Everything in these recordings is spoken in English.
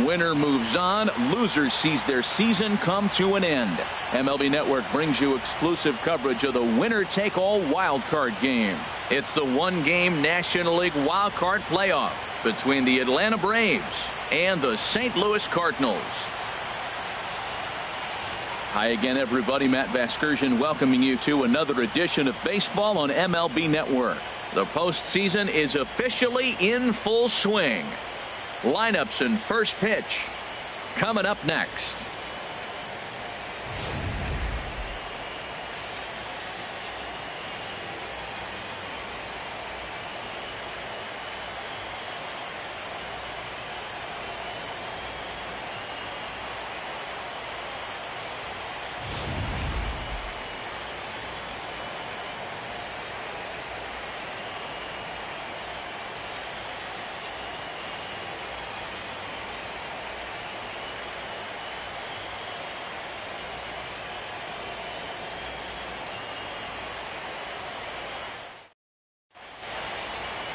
Winner moves on. Loser sees their season come to an end. MLB Network brings you exclusive coverage of the winner-take-all wild card game. It's the one-game National League wild card playoff between the Atlanta Braves and the St. Louis Cardinals. Hi again, everybody. Matt Vasgersian welcoming you to another edition of baseball on MLB Network. The postseason is officially in full swing. Lineups and first pitch coming up next.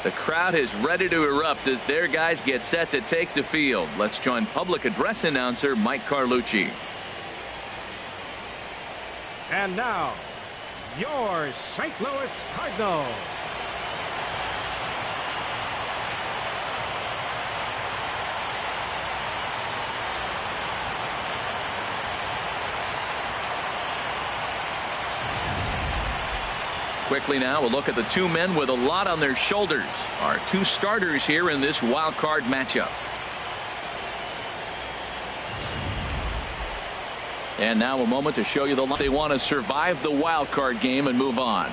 The crowd is ready to erupt as their guys get set to take the field. Let's join public address announcer Mike Carlucci. And now, your St. Louis Cardinals. Quickly now, we'll look at the two men with a lot on their shoulders. Our two starters here in this wild card matchup. And now a moment to show you the line. They want to survive the wild card game and move on.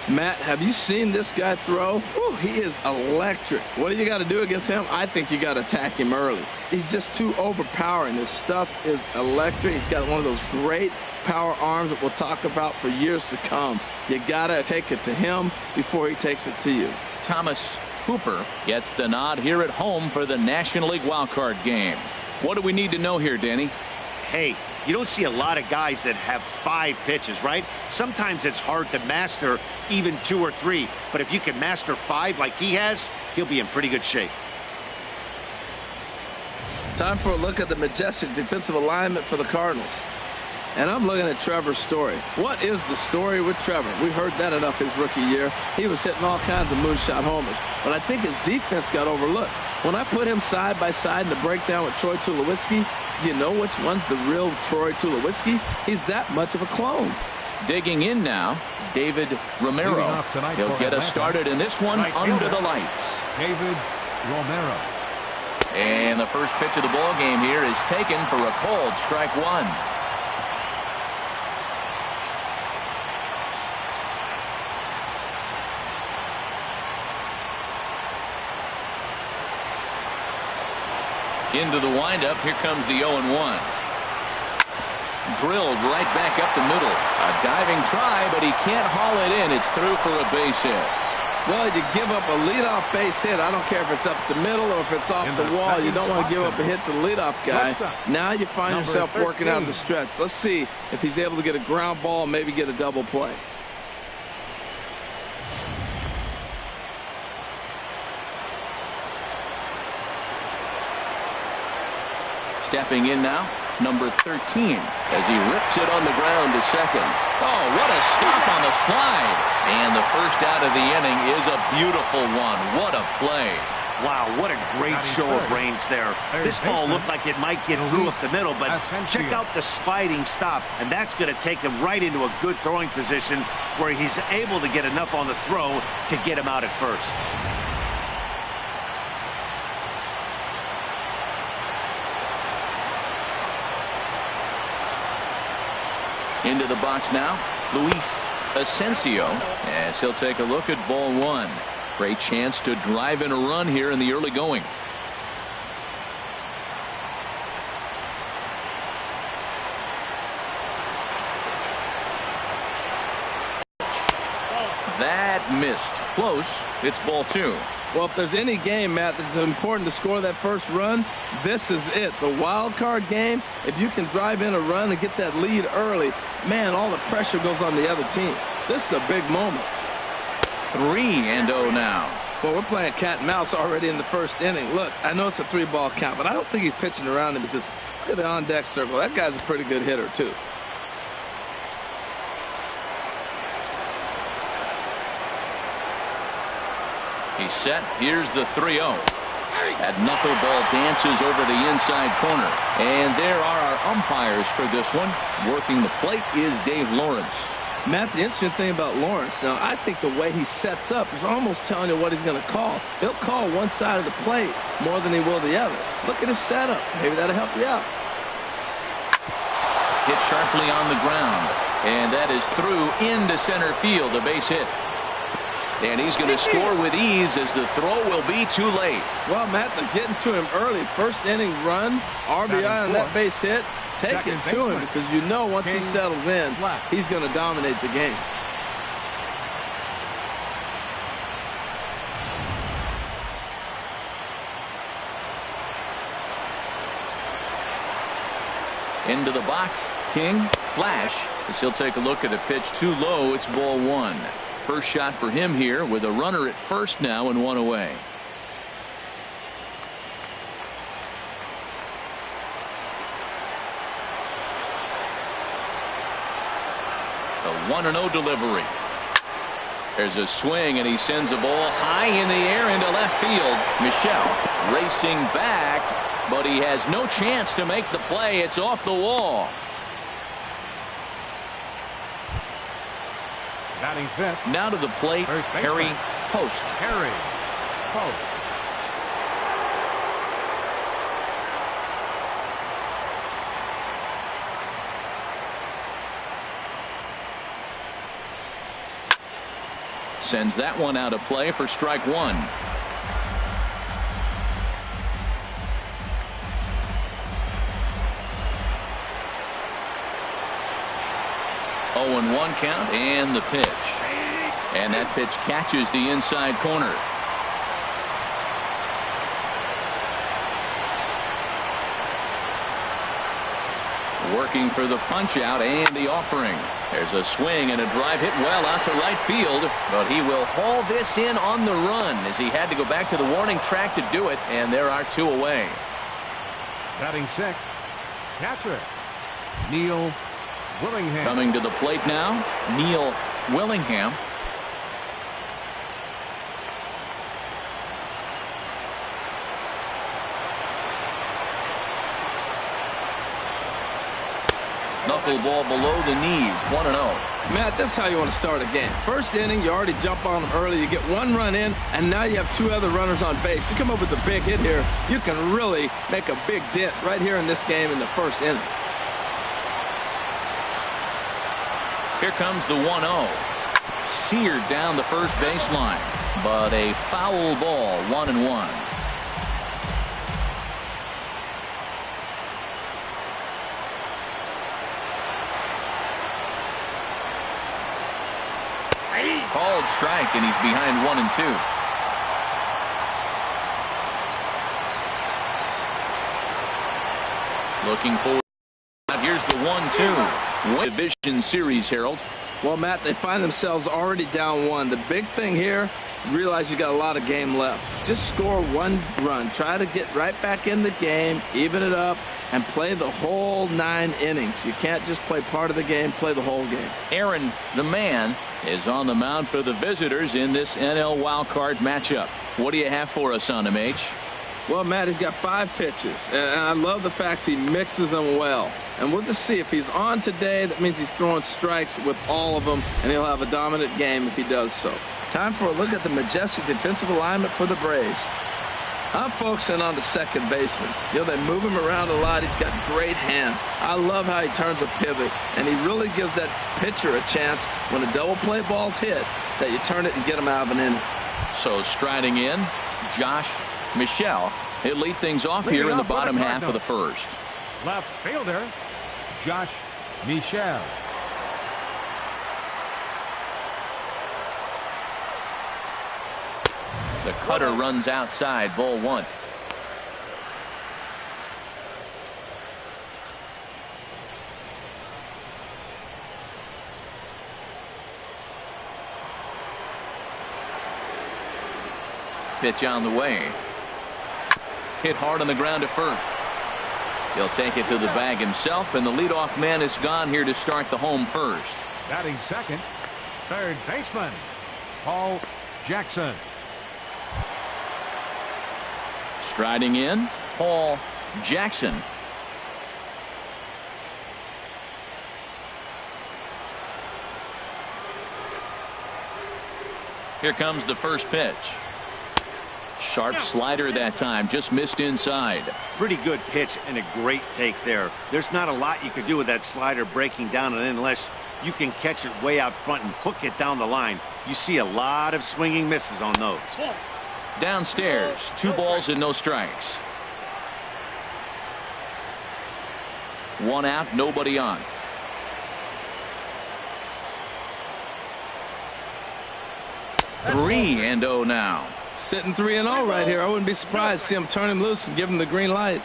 Matt, have you seen this guy throw? Whew, he is electric. What do you got to do against him? I think you got to attack him early. He's just too overpowering. His stuff is electric. He's got one of those great power arms that we'll talk about for years to come. You got to take it to him before he takes it to you. Thomas Hooper gets the nod here at home for the National League wild card game. What do we need to know here, Danny? Hey, you don't see a lot of guys that have 5 pitches, right? Sometimes it's hard to master even 2 or 3. But if you can master 5 like he has, he'll be in pretty good shape. Time for a look at the majestic defensive alignment for the Cardinals. And I'm looking at Trevor's story. What is the story with Trevor? We heard that enough his rookie year. He was hitting all kinds of moonshot homers. But I think his defense got overlooked. When I put him side by side in the breakdown with Troy Tulowitzki, you know which one's the real Troy Tulowitzki? He's that much of a clone. Digging in now, David Romero. He'll get us started in this one under the lights. David Romero. And the first pitch of the ball game here is taken for a cold strike one. Into the windup. Here comes the 0-1. Drilled right back up the middle. A diving try, but he can't haul it in. It's through for a base hit. Well, you give up a leadoff base hit. I don't care if it's up the middle or if it's off the wall. You don't want to give up a hit to the leadoff guy. Now you find yourself working out the stretch. Let's see if he's able to get a ground ball, maybe get a double play. Stepping in now, number 13, as he rips it on the ground to second. Oh, what a stop on the slide. And the first out of the inning is a beautiful one. What a play. Wow, what a great show of range there. This ball looked like it might get through up the middle, but check out the sliding stop, and that's going to take him right into a good throwing position where he's able to get enough on the throw to get him out at first. Into the box now, Luis Asensio, as he'll take a look at ball one. Great chance to drive in a run here in the early going. That missed. Close. It's ball two. Well, if there's any game, Matt, that's important to score that first run, this is it. The wild card game, if you can drive in a run and get that lead early, man, all the pressure goes on the other team. This is a big moment. 3-0 now. Well, we're playing cat and mouse already in the first inning. Look, I know it's a 3-ball count, but I don't think he's pitching around him because look at the on-deck circle. That guy's a pretty good hitter, too. He's set. Here's the 3-0. That knuckleball dances over the inside corner. And there are our umpires for this one. Working the plate is Dave Lawrence. Matt, the interesting thing about Lawrence, now, I think the way he sets up is almost telling you what he's going to call. He'll call one side of the plate more than he will the other. Look at his setup. Maybe that'll help you out. Hit sharply on the ground. And that is through into center field, a base hit. And he's going to score with ease as the throw will be too late. Well, Matt, they're getting to him early. First inning run, RBI on that base hit. Take it to him because you know once he settles in, he's going to dominate the game. Into the box, King, flash, as he'll take a look at a pitch too low. It's ball one. First shot for him here with a runner at first now and one away. The 1-0 delivery. There's a swing and he sends a ball high in the air into left field. Michel racing back, but he has no chance to make the play. It's off the wall. Batting fifth. Now to the plate, Harry Post. Harry Post. Sends that one out of play for strike one. Oh, and 1 count and the pitch. And that pitch catches the inside corner. Working for the punch out and the offering. There's a swing and a drive hit well out to right field, but he will haul this in on the run as he had to go back to the warning track to do it, and there are 2 away. Batting sixth, catcher Neil Willingham. Coming to the plate now, Neil Willingham. Knuckleball below the knees, 1-0. Matt, this is how you want to start a game. First inning, you already jump on them early. You get 1 run in, and now you have 2 other runners on base. You come up with a big hit here, you can really make a big dent right here in this game in the first inning. Here comes the 1-0. Seared down the first baseline, but a foul ball, 1-1. Called strike, and he's behind 1 and 2. Looking forward. Here's the 1-2. Division series, Harold. Well, Matt, they find themselves already down 1. The big thing here, realize you got a lot of game left. Just score 1 run. Try to get right back in the game, even it up, and play the whole 9 innings. You can't just play part of the game, play the whole game. Aaron, the man, is on the mound for the visitors in this NL wildcard matchup. What do you have for us on him, H? Well, Matt, he's got 5 pitches, and I love the fact he mixes them well. And we'll just see if he's on today. That means he's throwing strikes with all of them, and he'll have a dominant game if he does so. Time for a look at the majestic defensive alignment for the Braves. I'm focusing on the second baseman. You know, they move him around a lot. He's got great hands. I love how he turns a pivot, and he really gives that pitcher a chance when a double play ball's hit that you turn it and get him out of an inning. So striding in, Josh Michel. He'll lead things off here in the bottom half of the first. Left fielder, Josh Michel. The cutter runs outside, ball 1. Pitch on the way. Hit hard on the ground to first. He'll take it to the bag himself, and the leadoff man is gone here to start the home first. Batting second, third baseman, Paul Jackson. Striding in, Paul Jackson. Here comes the first pitch. Sharp slider that time, just missed inside. Pretty good pitch and a great take there. There's not a lot you could do with that slider breaking down, and unless you can catch it way out front and hook it down the line, you see a lot of swinging misses on those. Downstairs, 2 balls and no strikes. 1 out, nobody on. Three and 0 now. Sitting 3-0 right here. I wouldn't be surprised to see him turn him loose and give him the green light.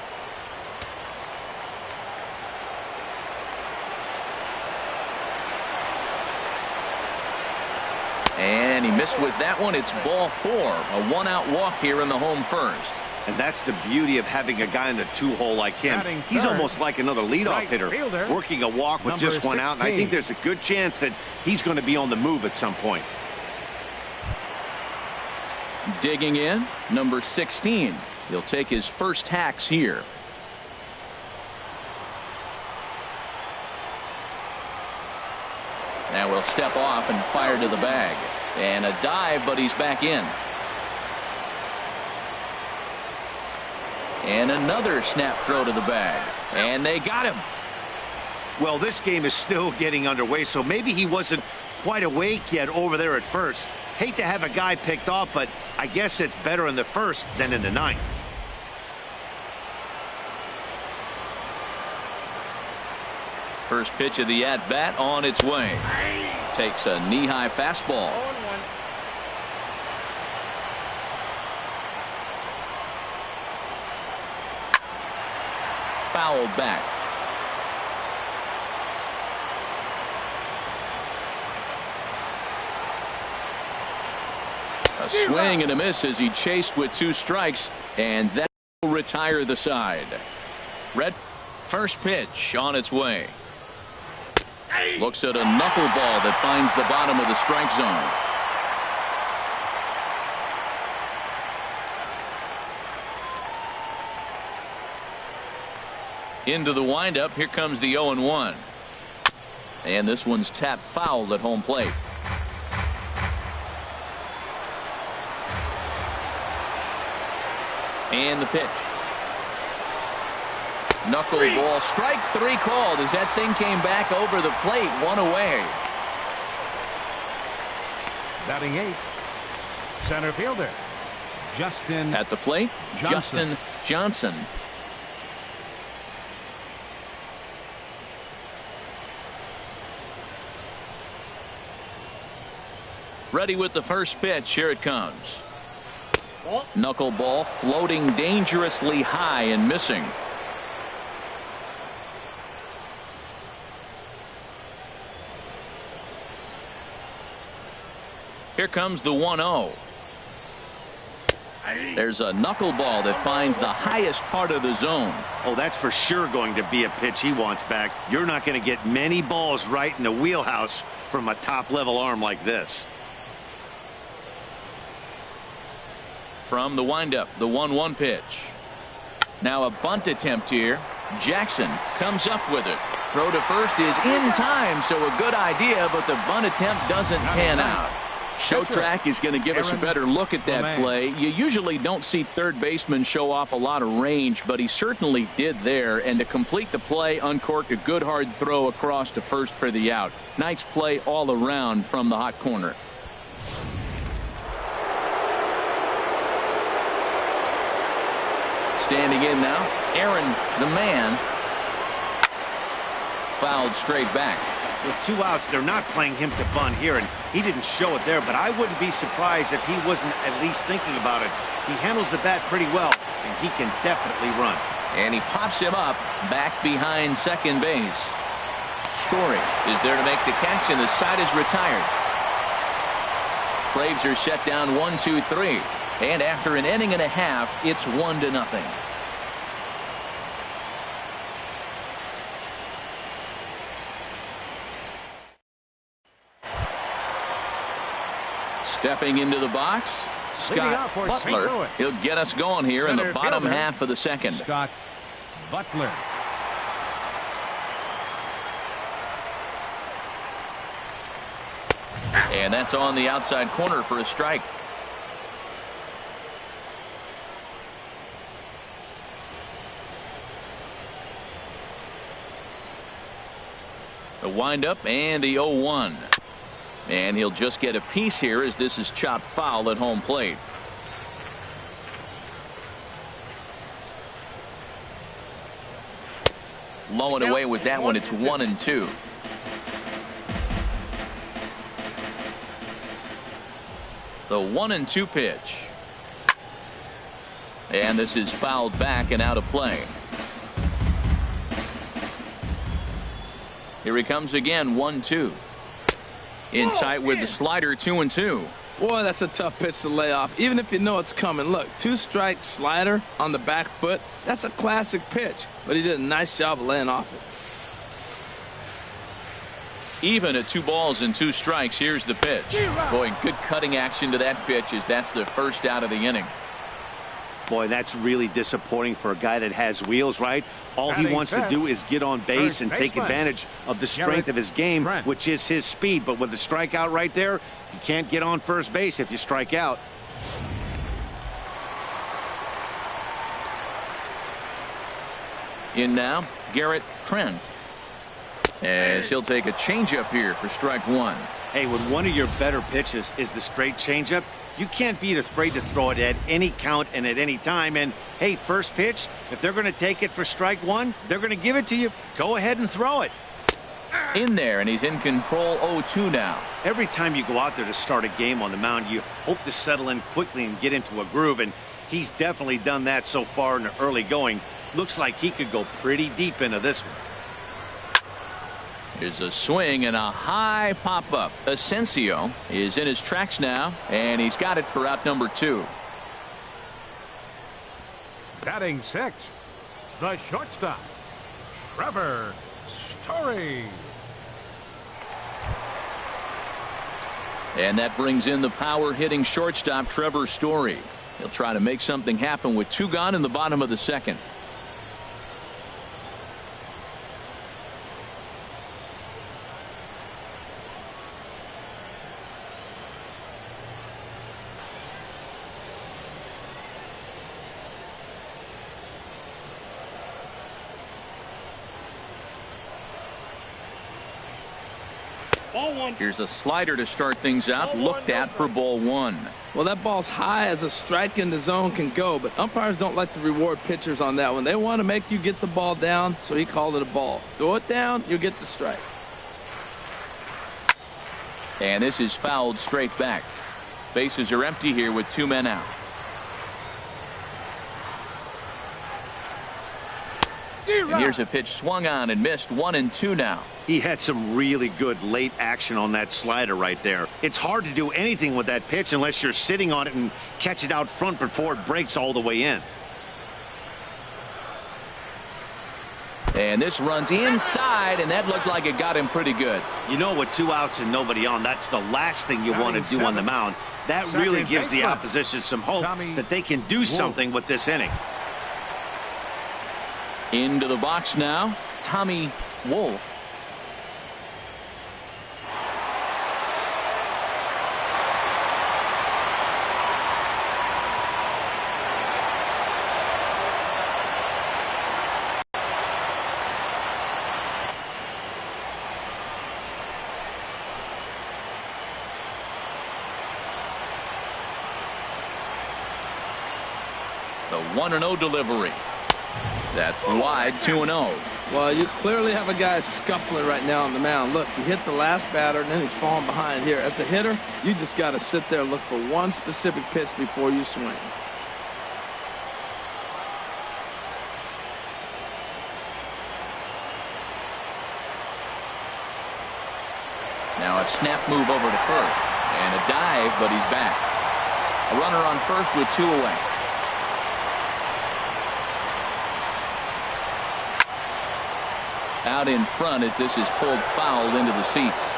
And he missed with that one. It's ball 4. A 1-out walk here in the home first. And that's the beauty of having a guy in the 2-hole like him. He's almost like another leadoff hitter, working a walk with just 1 out. And I think there's a good chance that he's going to be on the move at some point. Digging in, number 16. He'll take his first hacks here. Now we'll step off and fire to the bag. And a dive, but he's back in. And another snap throw to the bag. And they got him. Well, this game is still getting underway, so maybe he wasn't quite awake yet over there at first. Hate to have a guy picked off, but I guess it's better in the first than in the 9th. First pitch of the at-bat on its way. Takes a knee-high fastball. Fouled back. A swing and a miss as he chased with 2 strikes, and that will retire the side. Red, first pitch on its way. Looks at a knuckleball that finds the bottom of the strike zone. Into the windup. Here comes the 0-1. And this one's tapped foul at home plate. And the pitch. Knuckleball, strike 3 called as that thing came back over the plate, 1 away. Batting 8, center fielder Justin at the plate. Justin Johnson. Ready with the first pitch. Here it comes. Knuckleball floating dangerously high and missing. Here comes the 1-0. There's a knuckleball that finds the highest part of the zone. Oh, that's for sure going to be a pitch he wants back. You're not going to get many balls right in the wheelhouse from a top-level arm like this. From the windup, the 1-1 pitch. Now a bunt attempt here. Jackson comes up with it. Throw to first is in time, so a good idea, but the bunt attempt doesn't pan out. Show Track is going to give us a better look at that play. You usually don't see third baseman show off a lot of range, but he certainly did there. And to complete the play, uncorked a good hard throw across to first for the out. Nice play all around from the hot corner. Standing in now, Aaron, the man, fouled straight back. With 2 outs, they're not playing him to bunt here, and he didn't show it there, but I wouldn't be surprised if he wasn't at least thinking about it. He handles the bat pretty well, and he can definitely run. And he pops him up back behind second base. Story is there to make the catch, and the side is retired. Braves are set down 1-2-3. And after an inning and a half, it's 1-0. Stepping into the box, Scott Butler. He'll get us going here in the bottom half of the second. Scott Butler. And that's on the outside corner for a strike. The windup and the 0-1. And he'll just get a piece here as this is chopped foul at home plate. Low and away with that one. It's 1-2. The 1-2 pitch. And this is fouled back and out of play. Here he comes again, 1-2. In tight with the slider, 2-2. Boy, that's a tough pitch to lay off, even if you know it's coming. Look, 2-strike slider on the back foot. That's a classic pitch, but he did a nice job of laying off it. Even at 2 balls and 2 strikes, here's the pitch. Boy, good cutting action to that pitch as that's the first out of the inning. Boy, that's really disappointing for a guy that has wheels, right? All he wants to do is get on base and take advantage of the strength of his game, which is his speed. But with the strikeout right there, you can't get on first base if you strike out. In now, Garrett Trent. As he'll take a changeup here for strike 1. Hey, when one of your better pitches is the straight changeup, you can't be afraid to throw it at any count and at any time. And, hey, first pitch, if they're going to take it for strike 1, they're going to give it to you. Go ahead and throw it. In there, and he's in control 0-2 now. Every time you go out there to start a game on the mound, you hope to settle in quickly and get into a groove. And he's definitely done that so far in the early going. Looks like he could go pretty deep into this one. Here's a swing and a high pop-up. Asensio is in his tracks now, and he's got it for out number 2. Batting 6, the shortstop, Trevor Story. And that brings in the power-hitting shortstop, Trevor Story. He'll try to make something happen with 2 gone in the bottom of the second. Here's a slider to start things out. Looked at for ball 1. Well, that ball's high as a strike in the zone can go, but umpires don't like to reward pitchers on that one. They want to make you get the ball down, so he called it a ball. Throw it down, you'll get the strike. And this is fouled straight back. Bases are empty here with 2 men out. And here's a pitch swung on and missed. 1-2 now. He had some really good late action on that slider right there. It's hard to do anything with that pitch unless you're sitting on it and catch it out front before it breaks all the way in. And this runs inside, and that looked like it got him pretty good. You know, with 2 outs and nobody on, that's the last thing you want to do on the mound. That really gives the opposition some hope that they can do something with this inning. Into the box now, Tommy Wolf. The 1-0 delivery. That's wide, 2-0. Well, you clearly have a guy scuffling right now on the mound. Look, he hit the last batter, and then he's falling behind here. As a hitter, you just got to sit there and look for one specific pitch before you swing. Now a snap move over to first. And a dive, but he's back. A runner on first with 2 away. Out in front as this is pulled foul into the seats.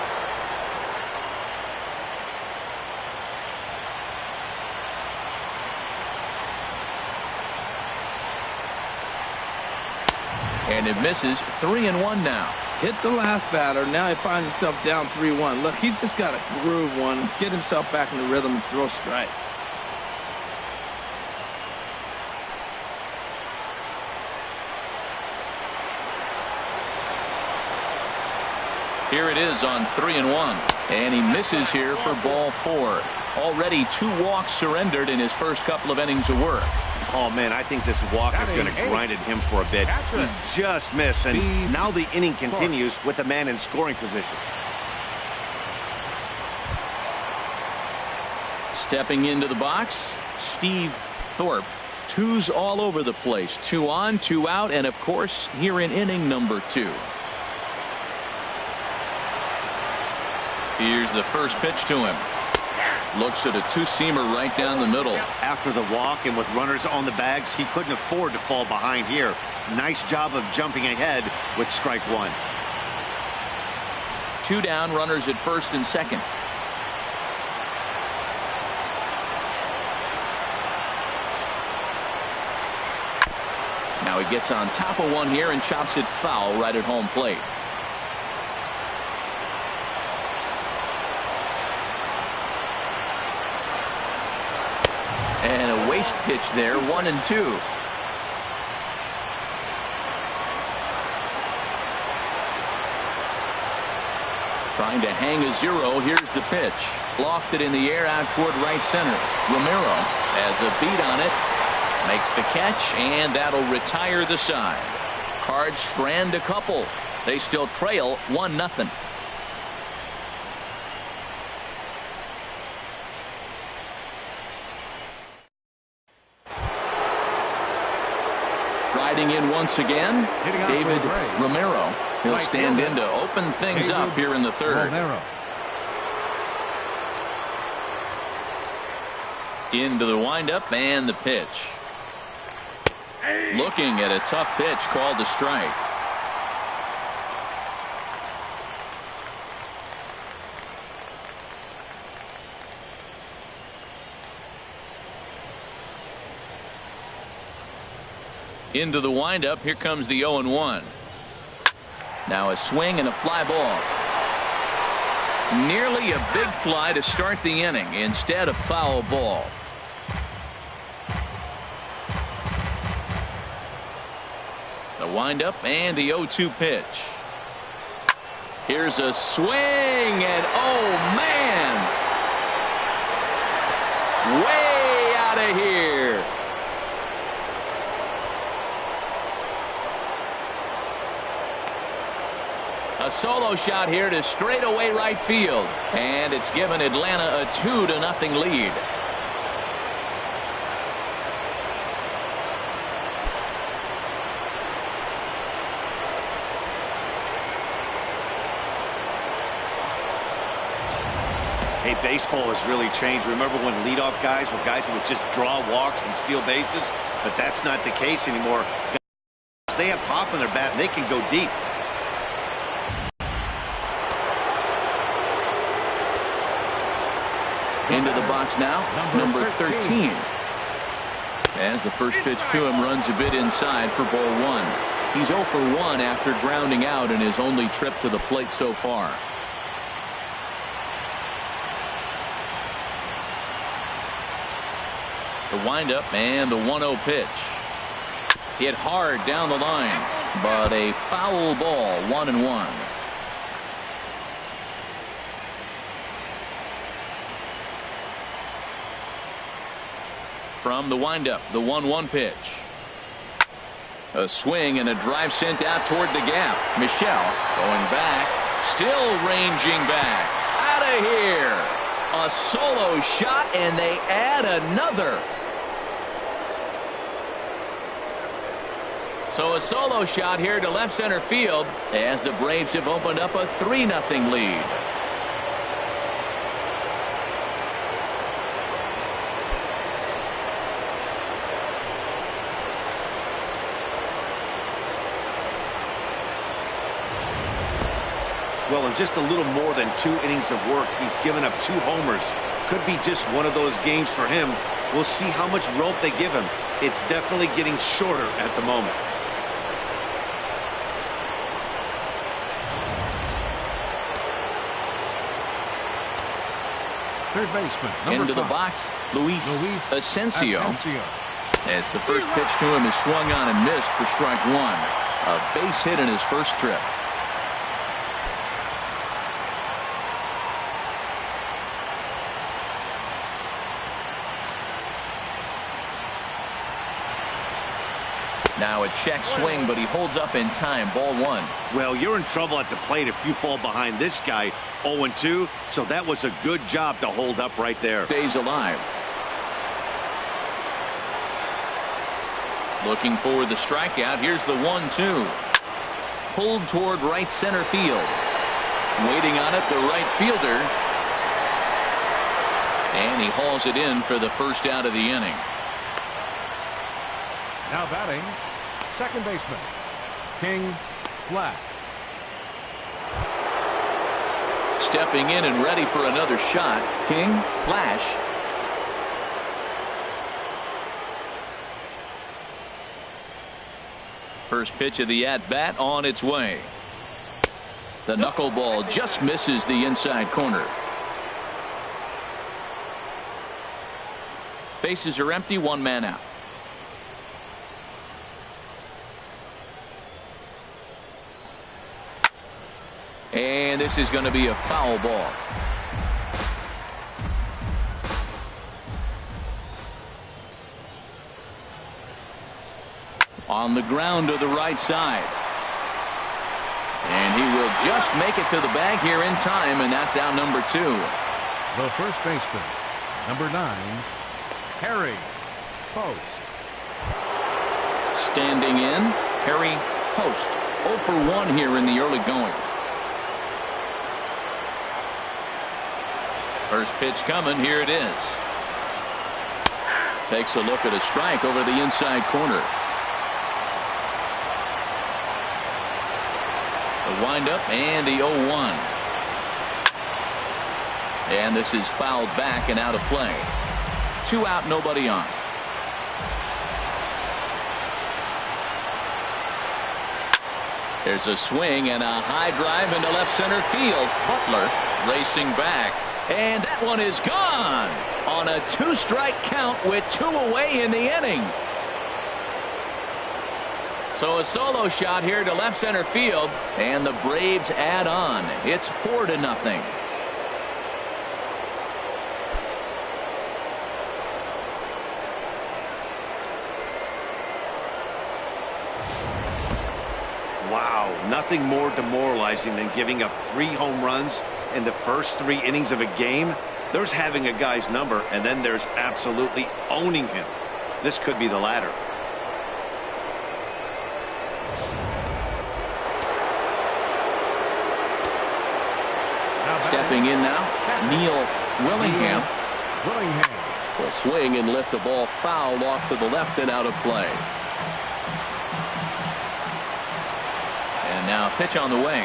And it misses. 3-1 now. Hit the last batter. Now he finds himself down 3-1. Look, he's just got to groove one, get himself back in the rhythm, and throw strikes. Here it is on 3-1. And he misses here for ball 4. Already 2 walks surrendered in his first couple of innings of work. Oh, man, I think this walk is going to grind at him for a bit. He just missed, and now the inning continues with a man in scoring position. Stepping into the box, Steve Thorpe. 2s all over the place. 2 on, 2 out, and, of course, here in inning number 2. Here's the first pitch to him. Looks at a 2-seamer right down the middle. After the walk and with runners on the bags, he couldn't afford to fall behind here. Nice job of jumping ahead with strike 1. 2 down, runners at first and second. Now he gets on top of one here and chops it foul right at home plate. And a waste pitch there, 1-2. Trying to hang a 0. Here's the pitch. Lofted in the air out toward right center. Romero has a beat on it. Makes the catch, and that'll retire the side. Cards strand a couple. They still trail 1-0. Riding in once again, David Romero. He'll stand in to open things up here in the third. Into the windup and the pitch. Looking at a tough pitch called a strike. Into the windup. Here comes the 0-1. Now a swing and a fly ball. Nearly a big fly to start the inning. Instead, a foul ball. The windup and the 0-2 pitch. Here's a swing, and oh man, way out of here. A solo shot here to straightaway right field, and it's given Atlanta a 2-0 lead. Hey, baseball has really changed. Remember when leadoff guys were guys who would just draw walks and steal bases? But that's not the case anymore. They have pop in their bat, and they can go deep. Into the box now, number 13. As the first pitch to him runs a bit inside for ball 1. He's 0 for 1 after grounding out in his only trip to the plate so far. The windup and the 1-0 pitch. Hit hard down the line, but a foul ball, 1-1. From the windup, the 1-1 pitch. A swing and a drive sent out toward the gap. Michelle going back, still ranging back. Out of here. A solo shot, and they add another. So a solo shot here to left center field as the Braves have opened up a 3-0 lead. Well, in just a little more than 2 innings of work, he's given up 2 homers. Could be just one of those games for him. We'll see how much rope they give him. It's definitely getting shorter at the moment. Third baseman, number Into the 5. box, Luis Asensio. As the first pitch to him is swung on and missed for strike 1. A base hit in his first trip. Now a check swing, but he holds up in time. Ball 1. Well, you're in trouble at the plate if you fall behind this guy. 0-2, so that was a good job to hold up right there. Stays alive. Looking for the strikeout. Here's the 1-2. Pulled toward right center field. Waiting on it, the right fielder. And he hauls it in for the first out of the inning. Now batting, second baseman, King Flash. Stepping in and ready for another shot, King Flash. First pitch of the at-bat on its way. The knuckleball just misses the inside corner. Bases are empty, 1 man out. And this is going to be a foul ball. On the ground to the right side. And he will just make it to the bag here in time, and that's out number 2. The first baseman, number 9, Harry Post. Standing in, Harry Post. 0 for 1 here in the early going. First pitch coming. Here it is. Takes a look at a strike over the inside corner. The windup and the 0-1. And this is fouled back and out of play. 2 out, nobody on. There's a swing and a high drive into left center field. Butler racing back. And that one is gone on a 2-strike count with 2 away in the inning. So a solo shot here to left center field, and the Braves add on. It's 4-0. Wow, nothing more demoralizing than giving up 3 home runs in the first 3 innings of a game. There's having a guy's number, and then there's absolutely owning him. This could be the latter. Stepping in now, Neil Willingham. Will swing and lift the ball foul off to the left and out of play. And now a pitch on the way.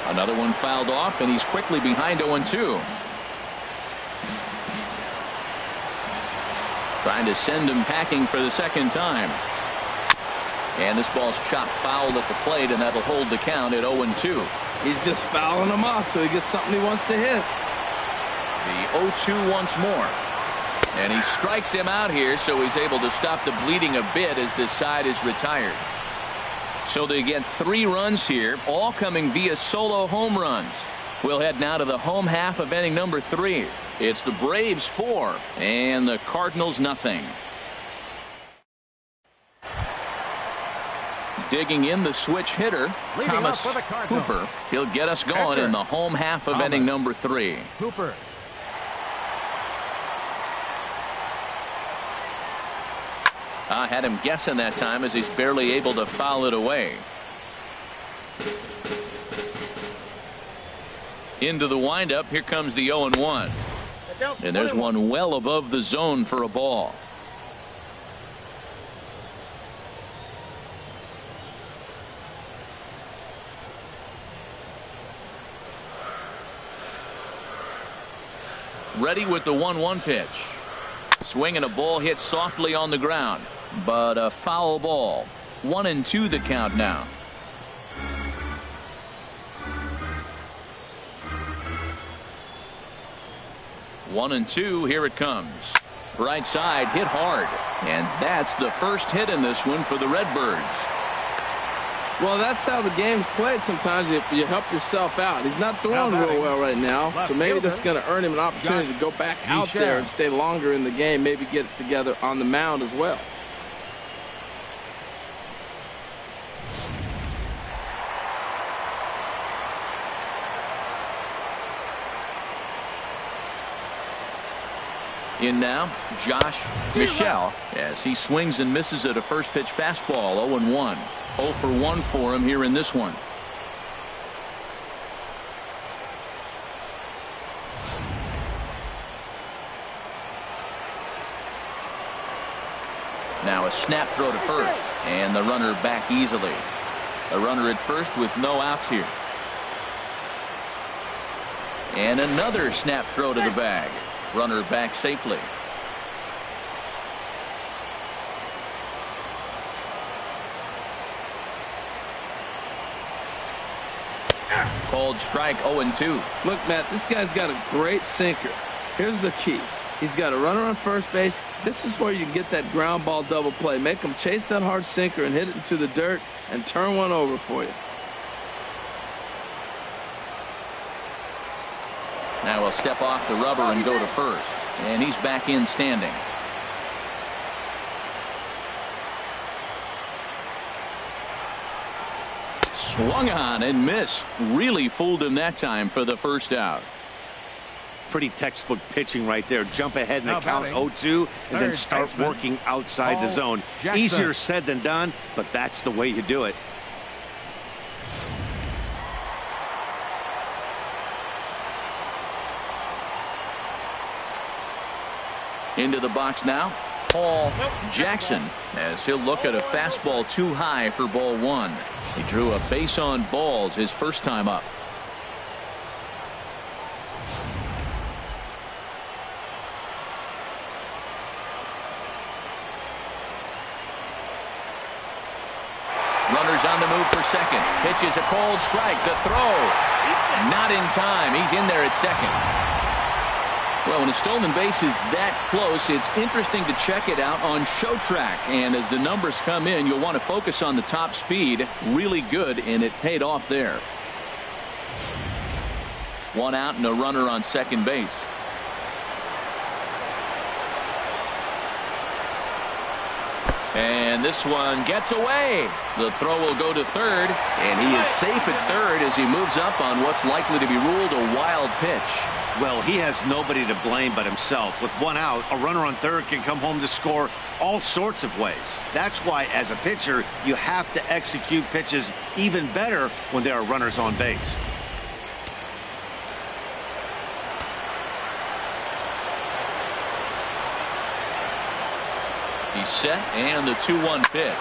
Another one fouled off, and he's quickly behind 0-2. Trying to send him packing for the second time. And this ball's chopped foul at the plate, and that'll hold the count at 0-2. He's just fouling him off so he gets something he wants to hit. The 0-2 once more. And he strikes him out here, so he's able to stop the bleeding a bit as this side is retired. So they get 3 runs here, all coming via solo home runs. We'll head now to the home half of inning number 3. It's the Braves 4 and the Cardinals nothing. Digging in the switch hitter, Thomas Cooper. He'll get us going in the home half of inning number 3. Cooper. I had him guessing that time as he's barely able to foul it away. Into the windup. Here comes the 0-1. And there's one well above the zone for a ball. ready with the 1-1 pitch. Swinging a ball hit softly on the ground, but a foul ball. 1-2 the count now. One and two, here it comes. Right side, hit hard. And that's the first hit in this one for the Redbirds. Well, that's how the game's played sometimes. You help yourself out. He's not throwing real well right now, so maybe this is going to earn him an opportunity to go back out there and stay longer in the game, maybe get it together on the mound as well. In now, Josh Michelle, as he swings and misses at a first pitch fastball. 0-1. 0 for 1 for him here in this one. Now a snap throw to first, and the runner back easily. A runner at first with no outs here. And another snap throw to the bag. Runner back safely. Called strike. 0-2. Look, Matt, this guy's got a great sinker. Here's the key. He's got a runner on first base. This is where you can get that ground ball double play. Make him chase that hard sinker and hit it into the dirt and turn one over for you. Now he'll step off the rubber and go to first. And he's back in standing. Swung on and missed. Really fooled him that time for the first out. Pretty textbook pitching right there. Jump ahead in the count 0-2 and then start working outside the zone. Easier said than done, but that's the way you do it. Into the box now, Paul Jackson, as he'll look at a fastball too high for ball one. He drew a base on balls his first time up. Runners on the move for second. Pitch is a cold strike. The throw not in time. He's in there at second. Well, when a stolen base is that close, it's interesting to check it out on show track. And as the numbers come in, you'll want to focus on the top speed. Really good, and it paid off there. One out and a runner on second base. And this one gets away. The throw will go to third, and he is safe at third as he moves up on what's likely to be ruled a wild pitch. Well, he has nobody to blame but himself. With one out, a runner on third can come home to score all sorts of ways. That's why, as a pitcher, you have to execute pitches even better when there are runners on base. He's set, and the 2-1 pitch.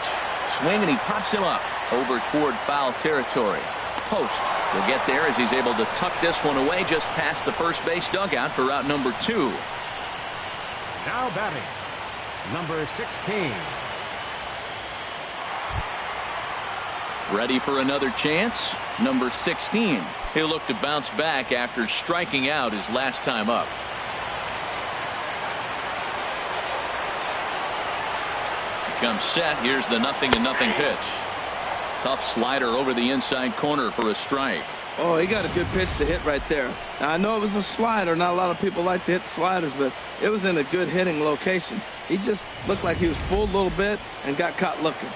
Swing, and he pops him up over toward foul territory. Post will get there as he's able to tuck this one away just past the first base dugout for out number 2. Now batting, number 16. Ready for another chance. Number 16. He'll look to bounce back after striking out his last time up. Comes set. Here's the 0-0 pitch. Tough slider over the inside corner for a strike. Oh, he got a good pitch to hit right there. Now, I know it was a slider. Not a lot of people like to hit sliders, but it was in a good hitting location. He just looked like he was fooled a little bit and got caught looking.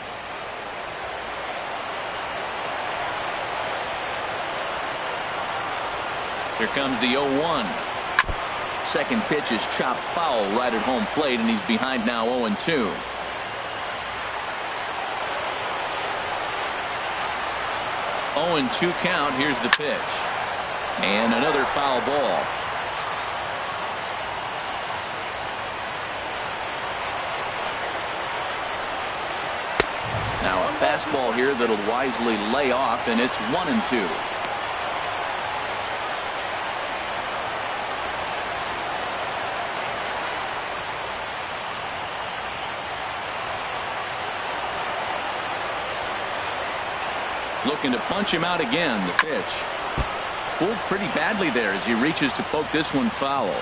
Here comes the 0-1. Second pitch is chopped foul right at home plate, and he's behind now 0-2. 0-2 count. Here's the pitch. And another foul ball. Now a fastball here that'll wisely lay off, and it's 1-2. Looking to punch him out again. The pitch. Pulled pretty badly there as he reaches to poke this one foul.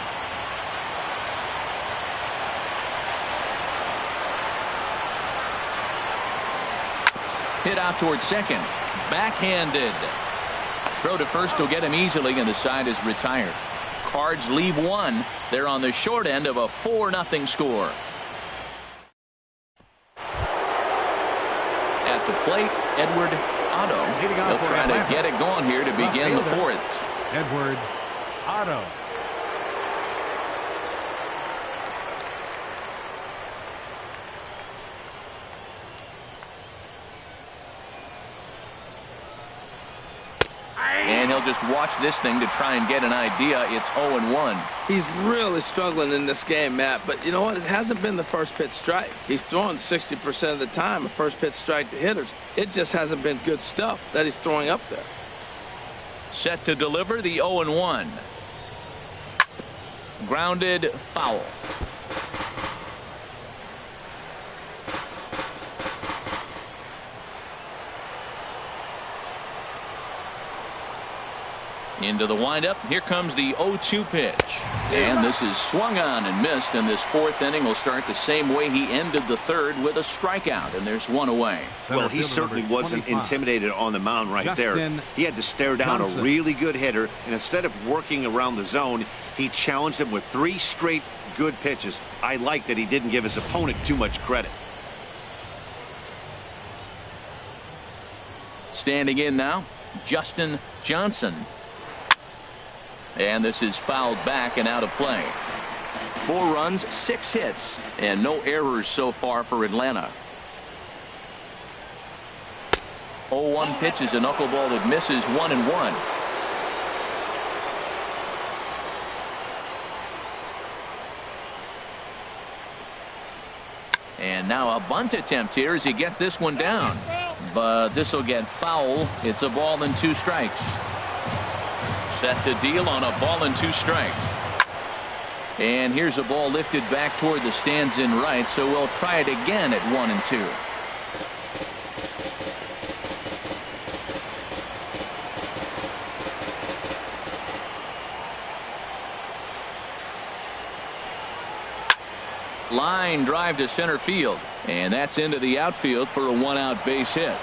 Hit out towards second. Backhanded. Throw to first will get him easily, and the side is retired. Cards leave one. They're on the short end of a 4-0 score. At the plate, Edward Otto. He'll try to get it going here to begin the fourth. Edward Otto. And he'll just watch this thing to try and get an idea. It's 0-1. He's really struggling in this game, Matt. But you know what? It hasn't been the first pitch strike. He's throwing 60% of the time a first pitch strike to hitters. It just hasn't been good stuff that he's throwing up there. Set to deliver the 0-1. Grounded foul. Into the windup. Here comes the 0-2 pitch. And this is swung on and missed. And this fourth inning will start the same way he ended the third, with a strikeout. And there's one away. Well, he certainly wasn't intimidated on the mound right there. He had to stare down a really good hitter. And instead of working around the zone, he challenged him with 3 straight good pitches. I like that he didn't give his opponent too much credit. Standing in now, Justin Johnson. And this is fouled back and out of play. 4 runs, 6 hits, and no errors so far for Atlanta. 0-1 pitch is a knuckleball that misses 1-1. And now a bunt attempt here as he gets this one down. But this will get foul. It's a ball and 2 strikes. Set to deal on a ball and 2 strikes. And here's a ball lifted back toward the stands in right, so we'll try it again at 1-2. Line drive to center field, and that's into the outfield for a 1-out base hit.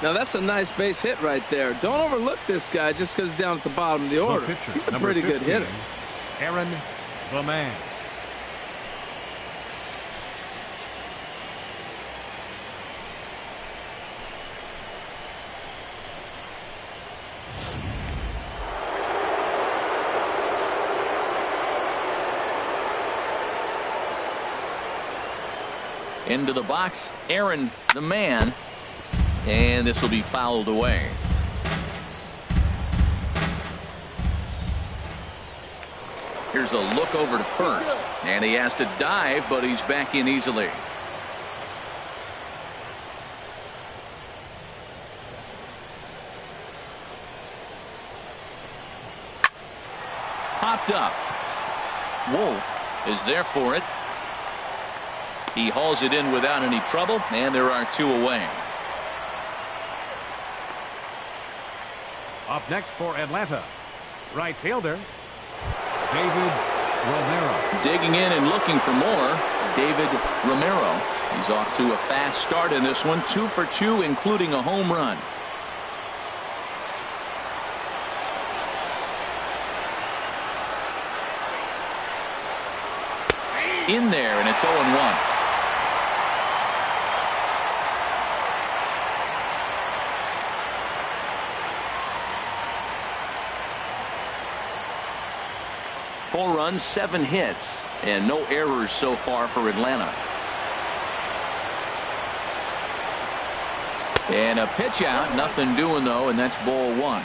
Now that's a nice base hit right there. Don't overlook this guy just because he's down at the bottom of the order. He's a pretty good hitter. Aaron, the man. Into the box, Aaron, the man. And this will be fouled away. Here's a look over to first. And he has to dive, but he's back in easily. Popped up. Wolf is there for it. He hauls it in without any trouble, and there are 2 away. Up next for Atlanta, right fielder David Romero. Digging in and looking for more, David Romero. He's off to a fast start in this one, 2 for 2, including a home run. In there, and it's 0-1. Four runs, 7 hits, and no errors so far for Atlanta. And a pitch out, nothing doing though, and that's ball 1.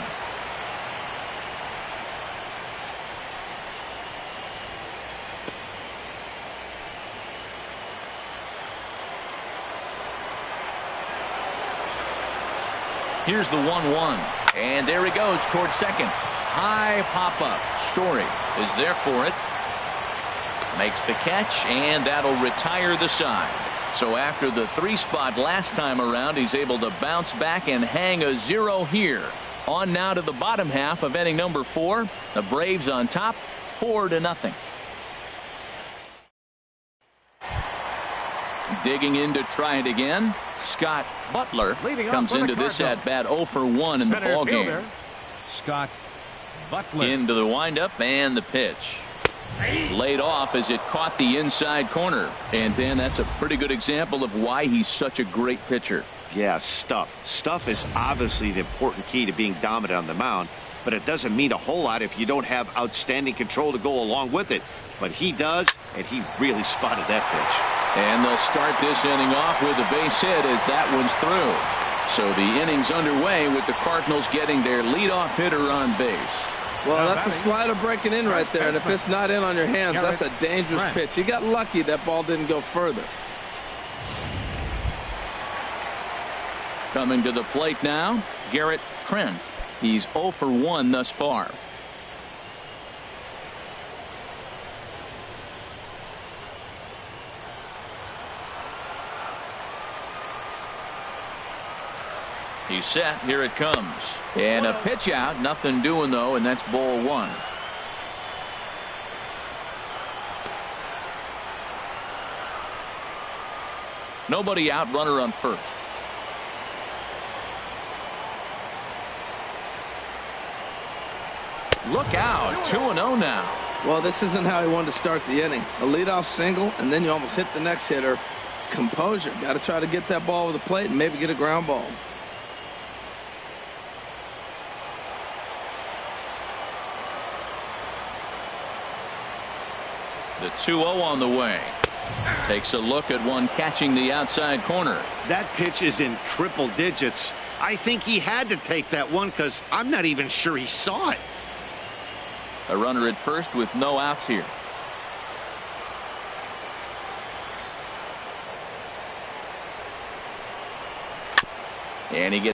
Here's the 1-1, and there he goes towards second. High pop-up. Story is there for it. Makes the catch, and that'll retire the side. So after the 3 spot last time around, he's able to bounce back and hang a 0 here. On now to the bottom half of inning number 4. The Braves on top 4-0. Digging in to try it again. Scott Butler comes into this at bat 0 for 1 in the ball game. Scott Butler into the windup and the pitch. Laid off as it caught the inside corner. And Dan, that's a pretty good example of why he's such a great pitcher. Yeah, stuff. Stuff is obviously the important key to being dominant on the mound, but it doesn't mean a whole lot if you don't have outstanding control to go along with it. But he does, and he really spotted that pitch. And they'll start this inning off with a base hit as that one's through. So the inning's underway with the Cardinals getting their leadoff hitter on base. Well, that's a slider breaking in right there, and if it's not in on your hands, that's a dangerous pitch. He got lucky that ball didn't go further. Coming to the plate now, Garrett Trent. He's 0 for 1 thus far. He's set. Here it comes. And a pitch out. Nothing doing, though, and that's ball 1. Nobody out. Runner on first. Look out. 2-0 now. Well, this isn't how he wanted to start the inning. A leadoff single, and then you almost hit the next hitter. Composure. Got to try to get that ball over the plate and maybe get a ground ball. The 2-0 on the way. Takes a look at one catching the outside corner. That pitch is in triple digits. I think he had to take that one because I'm not even sure he saw it. A runner at first with no outs here. And he gets